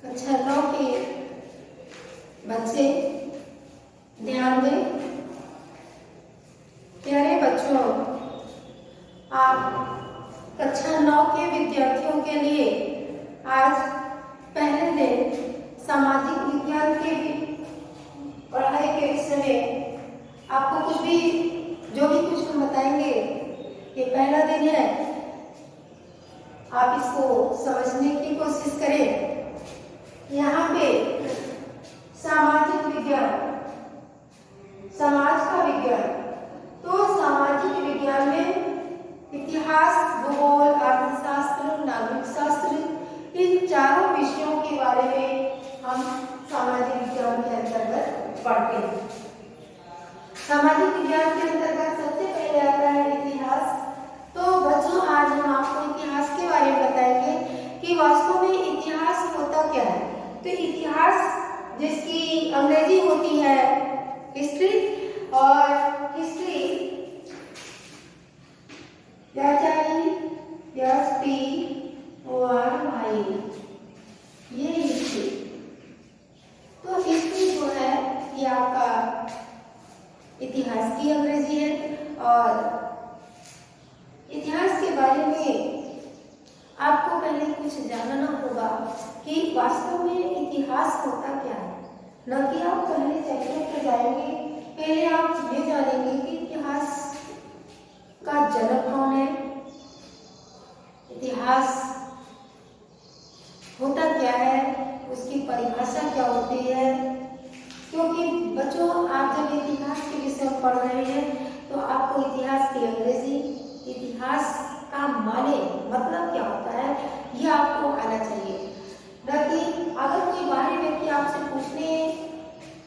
कक्षा 9 के बच्चे ध्यान दें। प्यारे बच्चों, आप कक्षा 9 के विद्यार्थियों के लिए आज पहले दिन सामाजिक विज्ञान के पढ़ाई के विषय में आपको जो भी कुछ हम बताएंगे, ये पहला दिन है। आप इसको समझने की कोशिश करें। यहाँ पे सामाजिक विज्ञान, समाज का विज्ञान, तो सामाजिक विज्ञान में इतिहास, भूगोल, अर्थशास्त्र, नागरिक शास्त्र, इन चारों विषयों के बारे में हम सामाजिक विज्ञान के अंतर्गत पढ़ते हैं। सामाजिक विज्ञान के अंतर्गत सबसे पहले आता है इतिहास। तो बच्चों, आज हम आपको इतिहास के बारे में बताएंगे कि वास्तव में इतिहास होता क्या है। तो इतिहास, जिसकी अंग्रेजी होती है हिस्ट्री, और हिस्ट्री ये हिस्ट्री। तो हिस्ट्री जो है ये आपका इतिहास की अंग्रेजी है। और इतिहास के बारे में आपको पहले कुछ जानना होगा कि वास्तव में इतिहास होता क्या है। न कि आप पहले चैप्टर पर जाएंगे, पहले आप ये जानेंगे कि इतिहास का जनक कौन है, इतिहास होता क्या है, उसकी परिभाषा क्या होती है। क्योंकि बच्चों, आप जब इतिहास के विषय में पढ़ रहे हैं तो आपको इतिहास की अंग्रेजी, इतिहास का माने मतलब क्या होता है, ये आपको आना चाहिए। न कि अगर कोई बाहरी व्यक्ति आपसे पूछने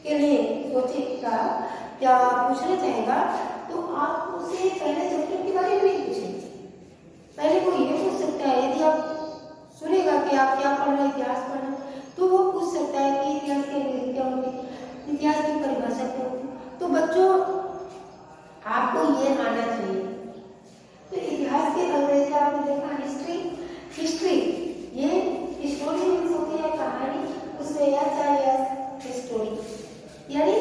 के लिए सोचेगा या पूछना चाहेगा तो आप उसे पहले चैप्टर के बारे में नहीं पूछेंगे। पहले वो ये पूछ सकता है, यदि आप सुनेगा कि आप क्या पढ़ रहे हैं, इतिहास पढ़ रहे हैं, तो वो पूछ सकता है कि इतिहास की अंग्रेजी क्या होगी, इतिहास की परिभाषा क्या होगी। तो बच्चों, आपको ये आना चाहिए। तो इतिहास की अंग्रेजी आपने देखा हिस्ट्री। हिस्ट्री ये स्टोरी मीन्स होती है कहानी, उसमें स्टोरी, यानी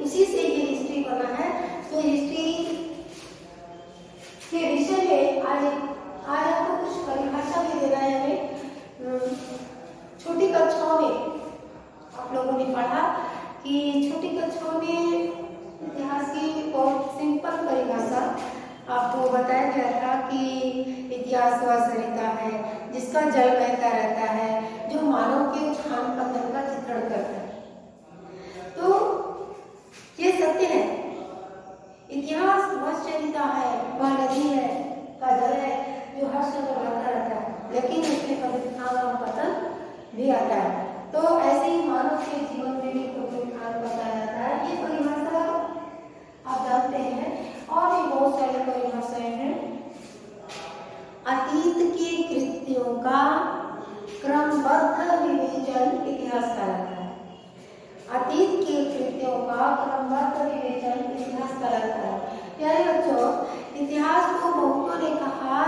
उसी से ये हिस्ट्री बना है। तो हिस्ट्री के विषय में आज आपको कुछ परिभाषा भी देना है हमें। छोटी कक्षाओं में आप लोगों ने पढ़ा कि छोटी कक्षाओं में इतिहास की बहुत सिंपल परिभाषा आपको बताया गया था कि इतिहास वह सरिता है जिसका जल बहता रहता है, जो मानव के उत्थान पतन का चित्रण करता है। तो ये सत्य है, इतिहास वह सरिता है, वह नदी है, का जल है जो हर समय बहता रहता है, लेकिन उसमें कभी उत्थान और पतन भी आता है। तो ऐसे ही मानव के जीवन में भी कभी उत्थान पतन आता है। ये परिभाषा आप जानते हैं। और भी बहुत सारी परिभाषाएं हैं। अतीत के कृत्यों का क्रमबद्ध विवेचन इतिहास कहलाता है। अतीत के कृत्यों का क्रमबद्ध विवेचन इतिहास कहलाता है। प्यारे बच्चों, इतिहास को बहुतों ने कहा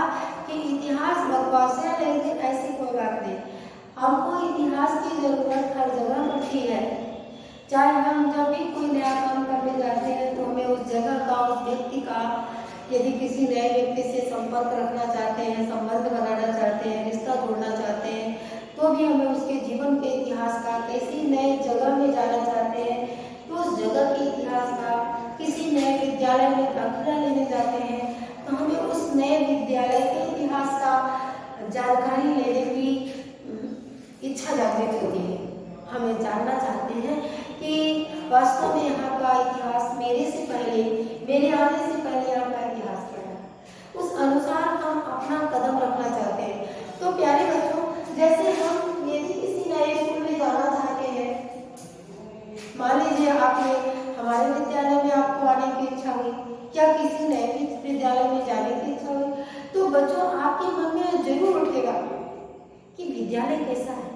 कि इतिहास बकवास है, लेकिन ऐसी कोई बात नहीं। हमको इतिहास की जरूरत हर जगह पड़ती है। चाहे हम जब भी कोई नया काम करने जाते हैं तो हमें उस जगह का, उस व्यक्ति का, यदि किसी नए व्यक्ति से संपर्क रखना चाहते हैं, संबंध बनाना चाहते हैं, रिश्ता जोड़ना चाहते हैं, तो भी हमें उसके जीवन के इतिहास का, किसी नए जगह में जाना चाहते हैं तो उस जगह के इतिहास का, किसी नए विद्यालय में दाखिला लेने जाते हैं तो हमें उस नए विद्यालय के इतिहास का जानकारी लेने की इच्छा जागृत होती है। हमें जानना चाहते हैं कि वास्तव में यहाँ का इतिहास मेरे से पहले, मेरे आने से पहले यहाँ का इतिहास क्या है, उस अनुसार हम अपना कदम रखना चाहते हैं। तो प्यारे बच्चों, जैसे हम यदि किसी नए स्कूल में जाना चाहते हैं, मान लीजिए आपने हमारे विद्यालय में आपको आने की इच्छा हुई या किसी नए विद्यालय में जाने की इच्छा हुई, तो बच्चों आपके मन में जरूर उठेगा कि विद्यालय कैसा है,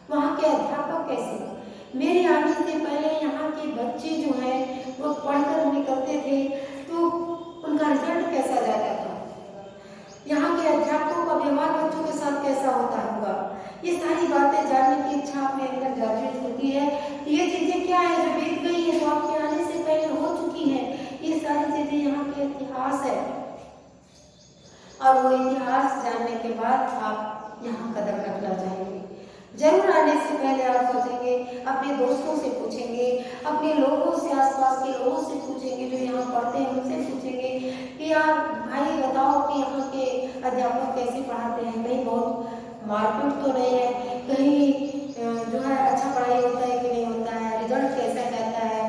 वहाँ के अध्यापक कैसे हैं। मेरे आने से पहले यहाँ के बच्चे जो हैं वो पढ़कर निकलते थे तो उनका रिजल्ट कैसा जाता था, यहाँ के अध्यापकों का व्यवहार बच्चों के साथ कैसा होता होगा, ये सारी बातें जानने की इच्छा अपने अंदर जागृत होती है। ये चीजें क्या है जो बीत गई है, जो आपके आने से पहले हो चुकी है, ये सारी चीजें यहाँ के इतिहास है। और वो इतिहास जानने के बाद आप यहाँ कदम रखना चाहेंगे। जरूर आने से पहले आप सोचेंगे, अपने दोस्तों से पूछेंगे, अपने लोगों से, आसपास के लोगों से पूछेंगे, जो यहाँ पढ़ते हैं उनसे पूछेंगे कि यार भाई बताओ कि यहाँ के अध्यापक कैसे पढ़ाते हैं, कहीं बहुत मारपीट तो नहीं है, कहीं जो है अच्छा पढ़ाई होता है कि नहीं होता है, रिजल्ट कैसा जाता है,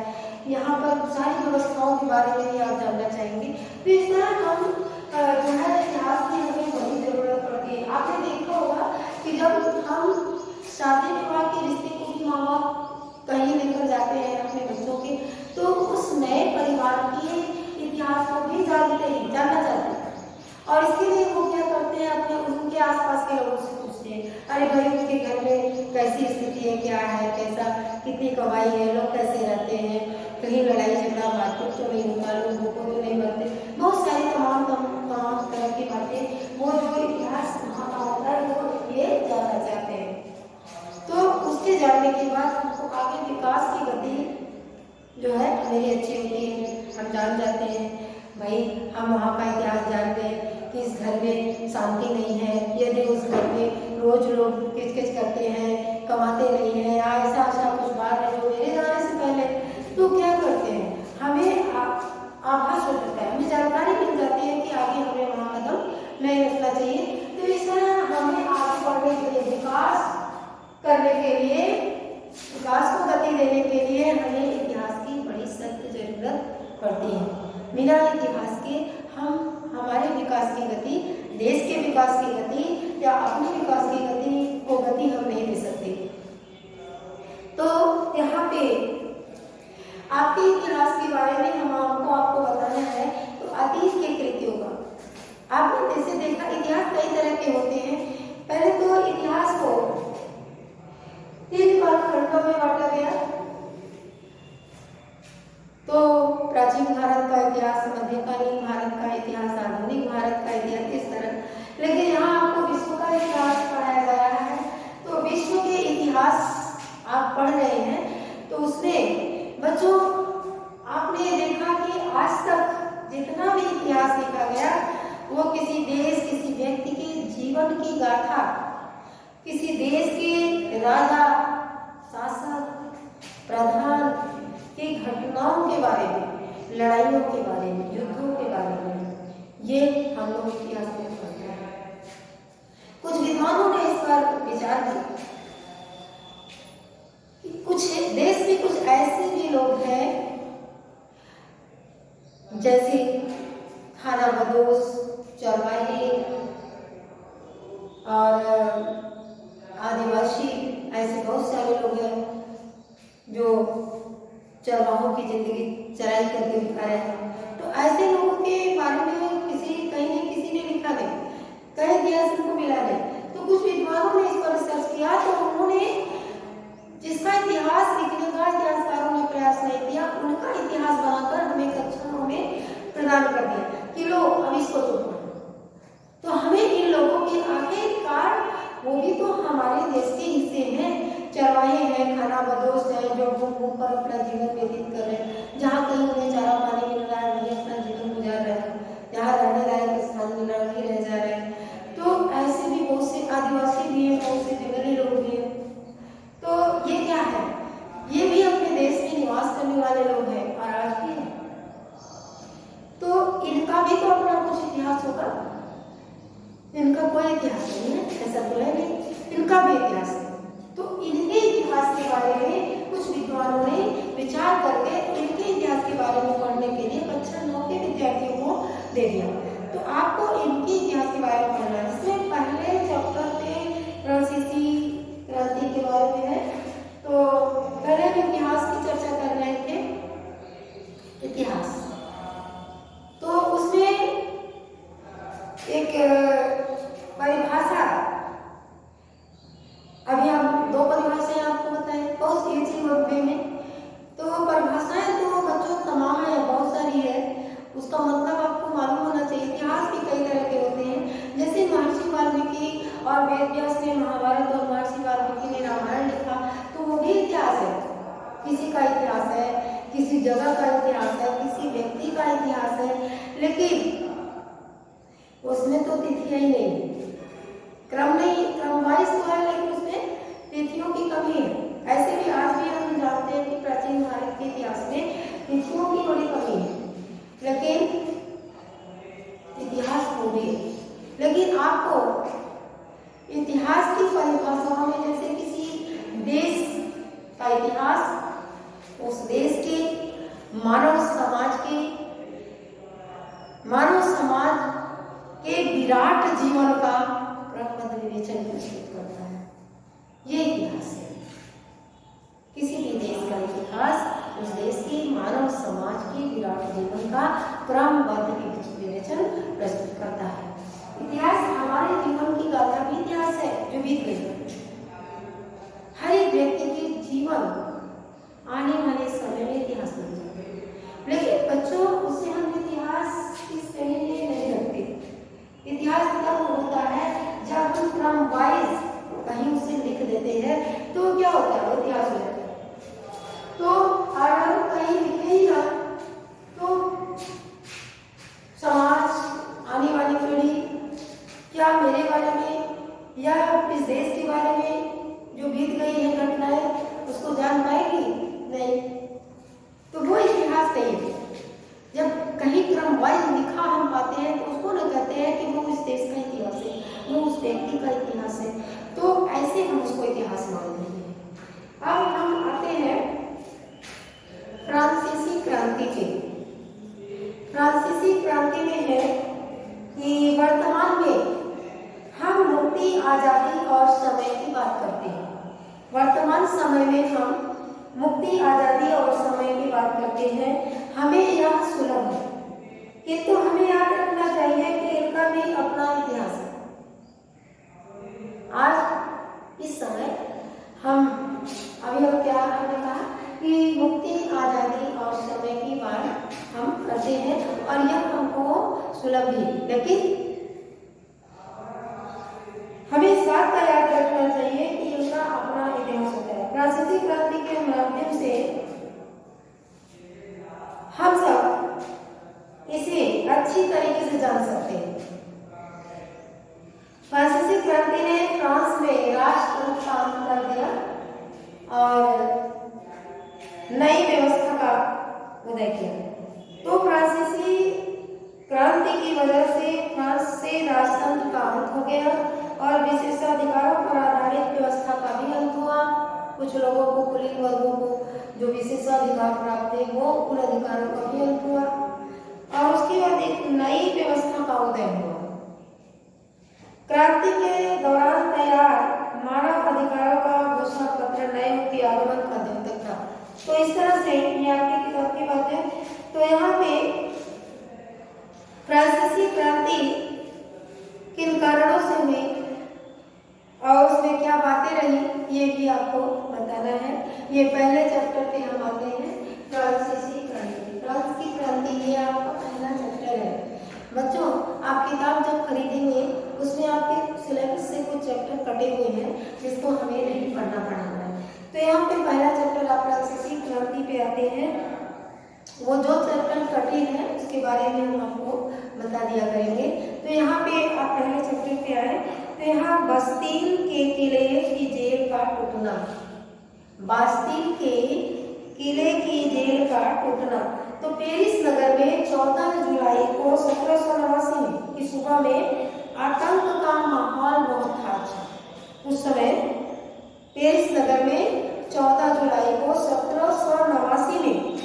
यहाँ पर सारी व्यवस्थाओं के बारे में भी आप जानना चाहेंगे। तो इस तरह हम जो है इतिहास की हमें बड़ी जरूरत पड़ती है। आपने देखा होगा कि जब हम शादी विवाह के रिश्ते को भी माँ बाप कहीं लेकर जाते हैं अपने बच्चों के, तो उस नए परिवार के इतिहास को भी जानना चाहते हैं। और इसके लिए वो क्या करते हैं, अपने उनके आसपास के लोगों से पूछते हैं, अरे भाई उनके घर में कैसी स्थिति है, क्या है, कैसा, कितनी कमाई है, लोग कैसे रहते हैं, कहीं लड़ाई झगड़ा मारपीट तो नहीं होता, लोगों को तो नहीं मरते, बहुत सारी तमाम तरह की बातें वो जो इतिहास वहाँ का होता है वो ये जानना चाहते हैं। तो उसके जानने के बाद हमको आगे विकास की गति जो है मेरी अच्छी होती है। हम जान जाते हैं भाई, हम वहाँ का इतिहास जानते हैं कि इस घर में शांति नहीं है, यदि उस घर में रोज लोग किचकिच करते हैं, कमाते नहीं हैं, या ऐसा ऐसा कुछ बात है जो मेरे जाने से पहले, तो क्या करते हैं, हमें आभास हो जाता है, हमें जानकारी मिल जाती है कि आगे हमें वहाँ कदम नहीं रखना चाहिए। तो इस तरह हमें आगे बढ़ने के लिए, विकास करने के लिए, विकास को गति देने के लिए हमें इतिहास की बड़ी सख्त जरूरत पड़ती है। बिना इतिहास के हम हमारे विकास की गति, देश के विकास की गति या अपने विकास की गति हम नहीं दे सकते। तो यहाँ पे आपके इतिहास के बारे में हमको आपको बताना है। तो अतीत के कृत्यों का आपने जैसे देखा, इतिहास कई तरह के होते हैं। पहले तो इतिहास को 3 खंडों में बांटा गया। तो प्राचीन भारत का इतिहास, मध्यकालीन भारत का इतिहास, आधुनिक भारत का इतिहास, इस तरह। लेकिन यहाँ आपको विश्व का इतिहास पढ़ाया जा रहा है। तो विश्व के इतिहास आप पढ़ रहे हैं, तो उसमें बच्चों आपने देखा कि आज तक जितना भी इतिहास लिखा गया वो किसी देश, किसी व्यक्ति के जीवन की गाथा, किसी देश के राजा, शासक, प्रधान की घटनाओं के बारे में, लड़ाइयों के बारे में, युद्धों के बारे में, ये हम लोग इतिहास में पढ़ते हैं। कुछ विद्वानों ने इस पर विचार किया कि कुछ देश में कुछ ऐसे भी लोग हैं जैसे खानाबदोश, चरवाहे और आदिवासी, ऐसे बहुत सारे लोग हैं जो चरवाहों की जिंदगी चराई करके दिखा रहे हैं। तो ऐसे लोगों के बारे में किसी ने लिखा नहीं, कई इतिहास को मिला नहीं। तो कुछ विद्वानों ने इस पर रिसर्च किया, तो उन्होंने जिसका इतिहास लिखने का इतिहासकारों ने प्रयास नहीं किया, उनका इतिहास बनाकर हमें कक्षाओं में प्रदान कर दिया कि लो अब इसको तो पढ़ो। तो हमें इन लोगों के आखिरकार, वो भी तो हमारे देश के हिस्से हैं, चरवाहे हैं, खानाबदोश हैं, जो घूम पर अपना जीवन व्यतीत कर रहे हैं, जहाँ कहीं उन्हें चारा पानी मिल रहा है वहीं अपना जीवन गुजार रहे हैं, जहाँ रहने लायक स्थान मिल रहा है वहीं रह जा रहे हैं। तो ऐसे भी बहुत से आदिवासी भी हैं, बहुत से जंगली लोग भी हैं। तो ये क्या है, ये भी अपने देश में निवास करने वाले लोग हैं और आज भी हैं। तो इनका भी तो अपना कुछ इतिहास होगा, इनका कोई इतिहास नहीं है, ऐसा तो है नहीं, इनका भी इतिहास है। तो इनके इतिहास के बारे में कुछ विद्वानों ने विचार करके इनके इतिहास के बारे है, किसी जगह का इतिहास है, किसी व्यक्ति का इतिहास है, लेकिन उसमें तो तिथियां ही नहीं, क्रम नहीं, क्रम वाइज तो है लेकिन उसमें तिथियों की कमी है। ऐसे भी आज भी हम जानते हैं कि प्राचीन भारत के इतिहास में तिथियों की बड़ी कमी है, लेकिन इतिहास वो भी है। लेकिन आपको इतिहास की परिभाषाओं में जैसे किसी देश का इतिहास, उस देश के मानव समाज के विराट जीवन का क्रमबद्ध विवेचन प्रस्तुत करता है। ये इतिहास है, किसी भी देश का इतिहास उस देश के मानव समाज के विराट जीवन का क्रमबद्ध विवेचन प्रस्तुत करता है। इतिहास हमारे जीवन की गाथा भी इतिहास है जो बीत गई। हर एक व्यक्ति के जीवन आने वाले समय में इतिहास बन जाता है, लेकिन बच्चों उससे हम इतिहास की श्रेणी नहीं रखते। इतिहास तब होता है जब हम क्रम वाइज कहीं उसे लिख देते हैं, तो क्या होता है, वो इतिहास हो जाता है। तो अगर कहीं लिखे ही ना, तो समाज, आने वाली पीढ़ी क्या मेरे बारे में या इस देश के बारे में जो बीत गई है घटनाएं उसको जान पाएगी? नहीं। तो वो इतिहास नहीं है। जब कहीं क्रम वाइज लिखा हम पाते हैं तो उसको न कहते हैं कि वो इस देश का इतिहास है, वो उस व्यक्ति का इतिहास है, तो ऐसे हम उसको इतिहास मानते हैं। अब हम आते हैं फ्रांसीसी क्रांति पे। फ्रांसीसी क्रांति में है कि वर्तमान में हम मुक्ति, आजादी और समय की बात करते हैं। वर्तमान समय में हम मुक्ति, आजादी और समय की बात करते हैं। हमें यह सुलभ है, किंतु हमें याद रखना चाहिए कि इनका भी अपना इतिहास है। आज इस समय हम क्या हमने कहा कि मुक्ति, आजादी और समय की बात हम करते हैं और यह हमको सुलभ भी, लेकिन हमें इस बात का याद रखना चाहिए कि इनका अपना इतिहास होता है। फ्रांसीसी क्रांति के माध्यम से हम सब इसे अच्छी तरीके से जान सकते हैं। फ्रांसीसी क्रांति ने फ्रांस में राष्ट्र स्थापना कर दिया और नई व्यवस्था का उदय किया। तो फ्रांसीसी क्रांति की वजह से फ्रांस से राजतंत्र का अंत हो गया और विशेषाधिकारों पर आधारित व्यवस्था का भी अंत हुआ। कुछ लोगों को, कुलीन वर्गों को जो विशेषाधिकार प्राप्त थे, वो कुल अधिकारों का भी अंत हुआ और उसके बाद एक नई व्यवस्था का उदय हुआ। क्रांति के दौरान तैयार मानव अधिकारों का घोषणा पत्र नए के आगमन का द्योतक था। तो इस तरह से ये आपकी किताब की बात है। तो यहाँ पे फ्रांसीसी क्रांति किन कारणों से हुई और उसमें क्या बातें रही, ये भी आपको बताना है। ये पहले चैप्टर पे हम आते हैं, फ्रांसीसी क्रांति। फ्रांस की क्रांति ये आपका पहला चैप्टर है। बच्चों, आप किताब जब खरीदेंगे उसमें आपके सिलेबस से कुछ चैप्टर कटे हुए हैं जिसको हमें नहीं पढ़ना पड़ेगा। तो यहाँ पे पहला चैप्टर आप फ्रांसीसी क्रांति पे आते हैं। वो जो चैप्टर कटे हैं उसके बारे में हम आपको बता दिया करेंगे। तो यहाँ पे आप पहले चैप्टर पे आए तो यहाँ बास्टील के किले की जेल का टूटना। बास्टील के किले की जेल का टूटना। तो पेरिस नगर में 14 जुलाई को 1789 में की सुबह में आतंक का माहौल बहुत था। उस समय पेरिस नगर में 14 जुलाई को 1789 में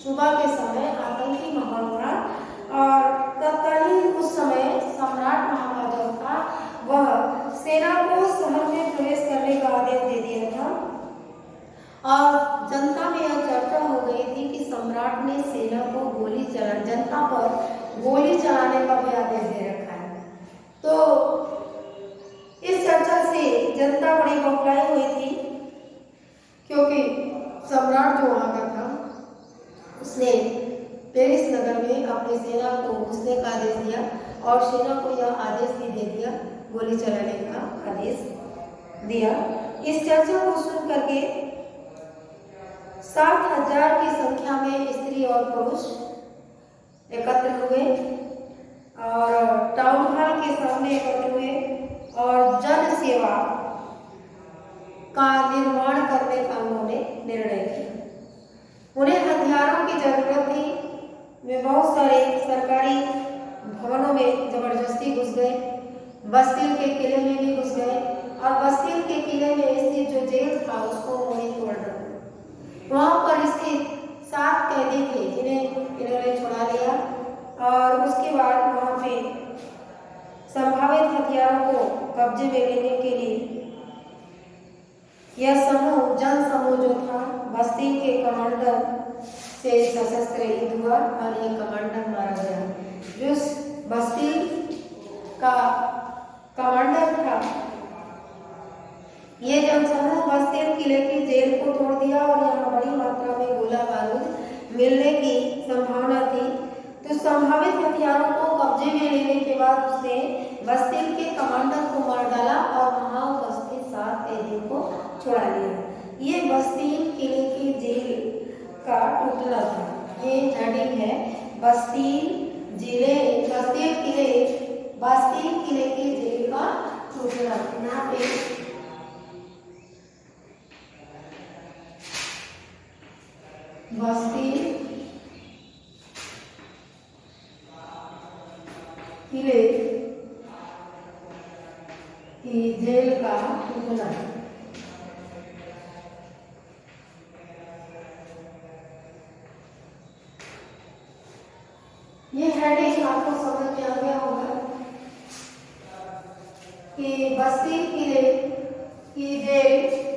सुबह के समय आतंकी माहौल था और तत्कालीन उस समय सम्राट महाराजा था, वह सेना को शहर में प्रवेश करने का आदेश दे दिया था और जनता में यह चर्चा हो गई थी कि सम्राट ने सेना को जनता पर गोली चलाने का भी आदेश दे रखा है। तो इस चर्चा से जनता बड़ी बौखलाई हुई थी, क्योंकि सम्राट जो वहाँ का था उसने पेरिस नगर में अपनी सेना को घुसने का आदेश दिया और सेना को यह आदेश भी दे दिया, गोली चलाने का आदेश दिया। इस चर्चा को सुन करके 60,000 की संख्या में स्त्री और पुरुष एकत्र हुए और टाउन हॉल के सामने एकत्र हुए और जन सेवा का निर्माण करने का उन्होंने निर्णय किया। उन्हें हथियारों की जरूरत थी। वे बहुत सारे सरकारी भवनों में जबरदस्ती घुस गए, बस्तिल के किले में भी घुस गए और बस्तिल के किले में स्थित जो जेल था उसको उन्होंने तोड़ डाला। वहां पर स्थित 7 कैदी थे जिन्हें इन्होंने छुड़ा लिया और उसके बाद वहां पे संभावित हथियारों को कब्जे में लेने के लिए यह समूह जन समूह जो था बस्तिल के कमांडर से सशस्त्र युद्ध हुआ और यह कमांडर मारा गया। जो बस्तिल का कमांडर था, ये जनसमूह बस्तिल किले की जेल को तोड़ दिया और यहाँ बड़ी मात्रा में गोला बारूद मिलने की संभावना थी। तो संभावित हथियारों को कब्जे में लेने के बाद उसने बस्तिल के कमांडर को मार डाला और वहां उपस्थित 7 कैदियों को छुड़ा लिया। ये बस्तिल किले की जेल का टूटना था। ये हेडिंग है बस्तिल किले की जेल का टूटना। यहाँ पे बस्तिल किले की जेल का टूटना। ये हेडिंग आपको समझ में आ गया होगा कि बस्तिल किले की जेल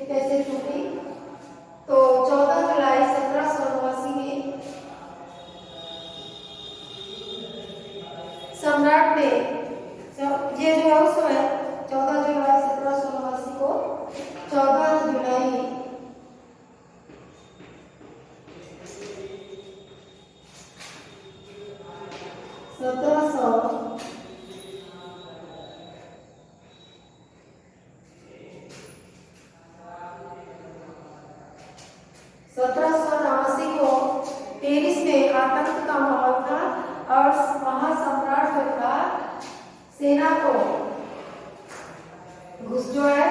कैसे टूटी। तो 14 जुलाई 1789 में सम्राट ने ये जो है उस समय 14 जुलाई 1789 को 14 जुलाई 1789 को पेरिस में आतंक का माहौल था और वहां सम्राट जो था सेना को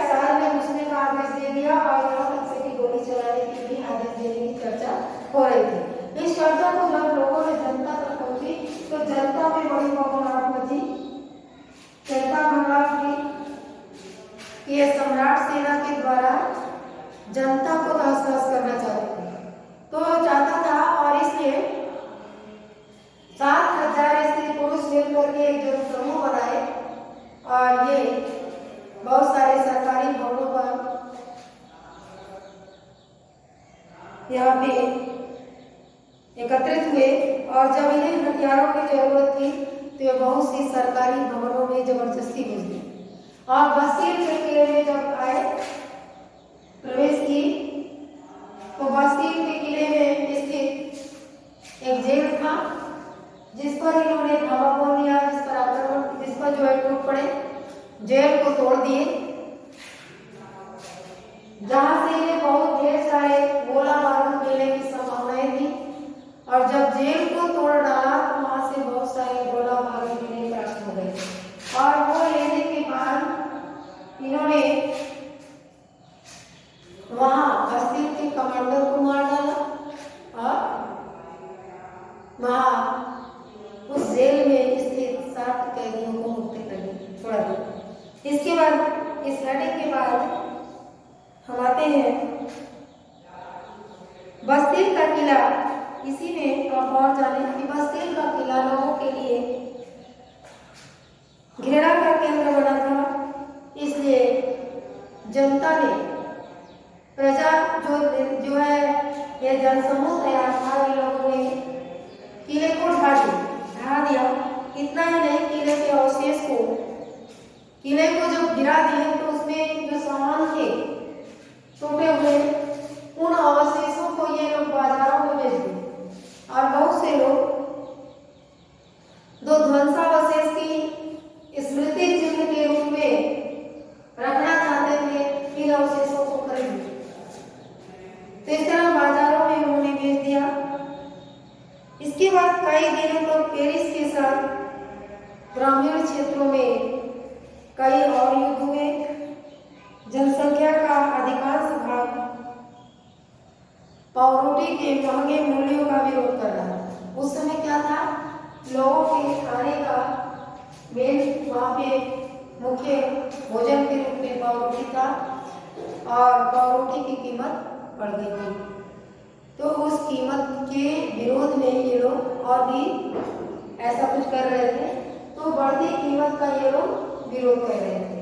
शहर में घुसने का आदेश दे दिया और यहाँ तक से कि गोली चलाने की भी आदेश देने की चर्चा हो रही थी। इस चर्चा को जब लोगों ने जनता तक पहुंची तो जनता में बड़ी घबराहट मची। जनता घबराहट थी कि यह सम्राट सेना के द्वारा जनता को तहस-नहस करना चाहता था और इसलिए 7,000 स्त्री पुरुष मिलकर के एक जन समूह बनाए और ये बहुत सारे सरकारी भवनों पर यहाँ पे एकत्रित हुए और जब इन्हें हथियारों की जरूरत थी तो ये बहुत सी सरकारी भवनों में जबरदस्ती घुस गए और बस्तिल के किले में जब आए प्रवेश की तो बस्तिल के किले में स्थित एक जेल था जिस पर इन्होंने धावा बोल दिया, जिस पर जो है टूट पड़े, जेल को तोड़ दिए जहां से इन्हें बहुत ढेर सारे गोला बारूद मिलने की संभावनाएं थी और जब जेल को तोड़ डाला तो वहां से बहुत सारे गोला बारूद मिलने प्राप्त हो गए और वो लेने के बाद इन्होंने वहां बस्तिल के कमांडर को मार डाला और वहां उस जेल में स्थित 7 कैदियों को मुक्त कर दिया, छोड़ा दिया। इसके बाद इस हेडिंग के बाद हम आते हैं बस्तिल का किला। इसी में आप और जाने कि बस्तिल का किला लोगों के लिए घृणा का केंद्र बना था, इसलिए जनता ने प्रजा जो है ये जनसमूह तैयार था, इन लोगों ने किले को ढा दिया। इतना ही नहीं, किले के अवशेष को किले को जब गिरा दिए तो उसमें जो सामान थे टूटे हुए उन अवशेषों को ये लोग बाजारों में बेच दिए और बहुत से लोग दो ध्वंसावशेष की स्मृति चिन्ह के रूप में रखना चाहते थे, इन अवशेषों को खरीद। तो इस तरह बाजारों में इसके बाद कई दिनों तक पेरिस के साथ ग्रामीण क्षेत्रों में कई और युद्ध हुए। जनसंख्या का अधिकांश भाग पावरोटी के महंगे मूल्यों का विरोध कर रहा था। उस समय क्या था, लोगों के खाने का मेन वहाँ पे मुख्य भोजन के रूप में पावरोटी था और पावरोटी की कीमत बढ़ गई थी। तो उस कीमत के विरोध में ये लोग और भी ऐसा कुछ कर रहे थे, तो बढ़ती कीमत का ये लोग विरोध कर रहे थे।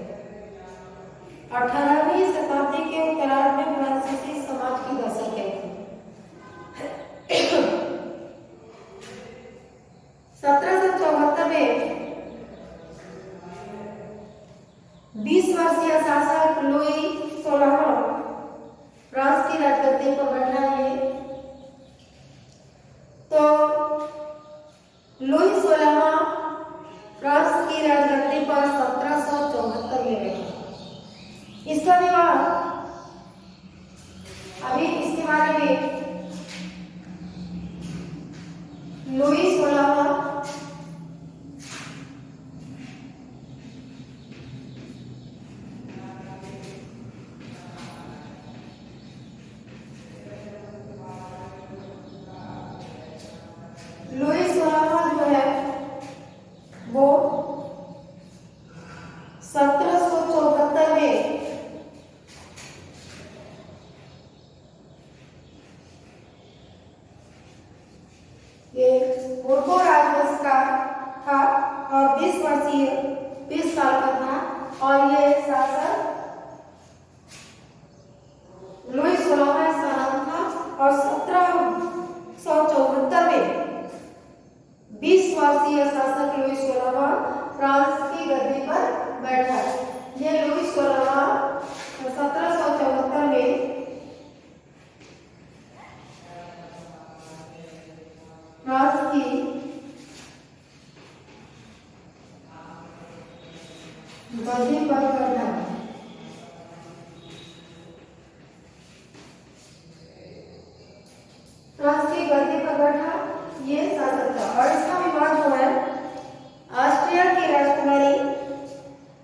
18वीं शताब्दी के उत्तरार्ध में फ्रांसीसी समाज की दशा क्या थी। 1774 में 20 वर्षीय शासक लुई 16वां फ्रांस की राजगद्दी पर बैठा है। तो लुई 16वां फ्रांस की राजगद्दी पर 1774 में बैठा। इसका विवाह अभी इसके बारे में लुई 16वां जो है वो 1774 में ये बोर्बो राजवंश का था और 20 साल का था और ये शासक लुई 16वां इसका नाम था। और 1774 में 20 वर्षीय शासक लुई 16वां फ्रांस की गद्दी पर बैठा। ये लुई 16वां 1774 में फ्रांस की गद्दी पर बैठा। फ्रांस की गद्दी पर बैठा ये शासक था। और इसका विवाह जो है ऑस्ट्रिया की राजकुमारी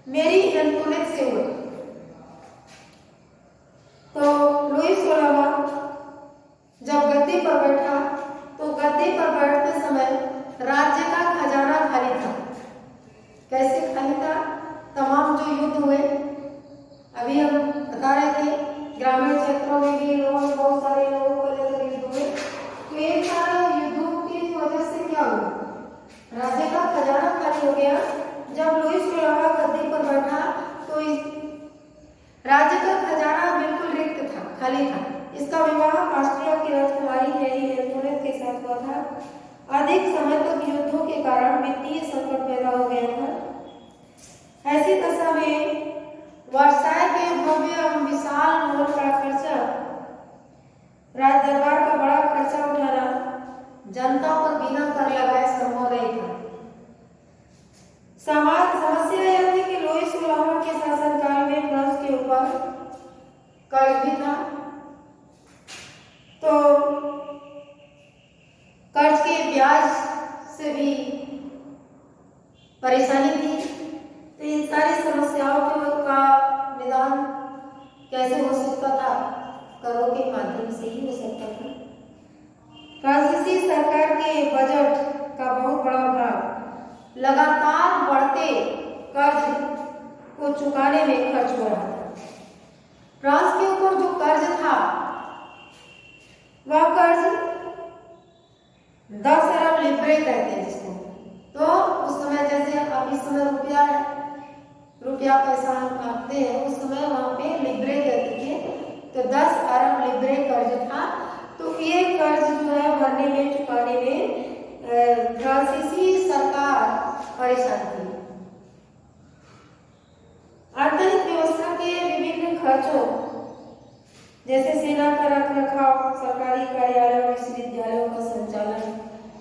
मेरी एंटोनेट से हुआ। तो लुई 16वां जब गद्दी पर बैठा तो गद्दी पर बैठते समय राज्य का खजाना खाली था। कैसे खाली था? तमाम जो युद्ध हुए, अभी हम बता रहे थे, ग्रामीण क्षेत्रों में भी बहुत सारे लोगों को लेकर युद्ध हुए। तो ये सारा युद्धों की वजह से क्या हुआ, राज्य का खजाना खाली हो गया। जब लुई 16वां गद्दी पर बैठा तो राज्य का खजाना बिल्कुल रिक्त था, खाली था। इसका विवाह ऑस्ट्रिया की राजकुमारी मेरी एंटोनेट के साथ हुआ था। अधिक समय तक युद्धों के कारण वित्तीय संकट पैदा हो गया था। ऐसी दशा में वर्षाय के भव्य एवं विशाल महल का खर्चा, राज दरबार का बड़ा खर्चा उठाना जनता पर बिना कर लगाए संभव नहीं था। समस्या यह थी कि लुई 16वां के शासनकाल में फ्रांस के ऊपर कर्ज भी था। तो कर्ज के ब्याज से भी परेशानी थी। तो इन सारी समस्याओं का निदान कैसे हो सकता था? करों के माध्यम से ही हो सकता था। फ्रांसीसी सरकार के बजट का बहुत बड़ा भाग लगातार बढ़ते कर्ज को चुकाने में खर्च हो रहा था। फ्रांस के ऊपर जो कर्ज था वह कर्ज 10 अरब लिब्रे कहते हैं जिसको। तो उस समय जैसे अब इस समय रुपया पैसा हम मांगते हैं, उस समय वहां पे लिब्रे कहते थे। तो 10 अरब लिब्रे कर्ज था। तो ये कर्ज जो है भरने में, चुकाने में फ्रांसीसी सरकार परेशान थी। आर्थिक व्यवस्था के विभिन्न खर्चों जैसे सेना का रखरखाव, सरकारी कार्यालयों, विश्वविद्यालयों का संचालन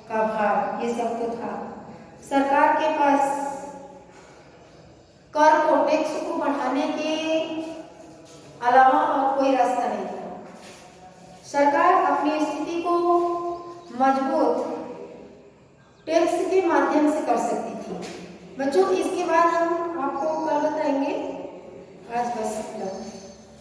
का भार, ये सब तो था। सरकार के पास कर को, टैक्स को बढ़ाने के अलावा और कोई रास्ता नहीं था। सरकार अपनी स्थिति को मजबूत टेक्स्ट के माध्यम से कर सकती थी। बच्चों इसके बाद हम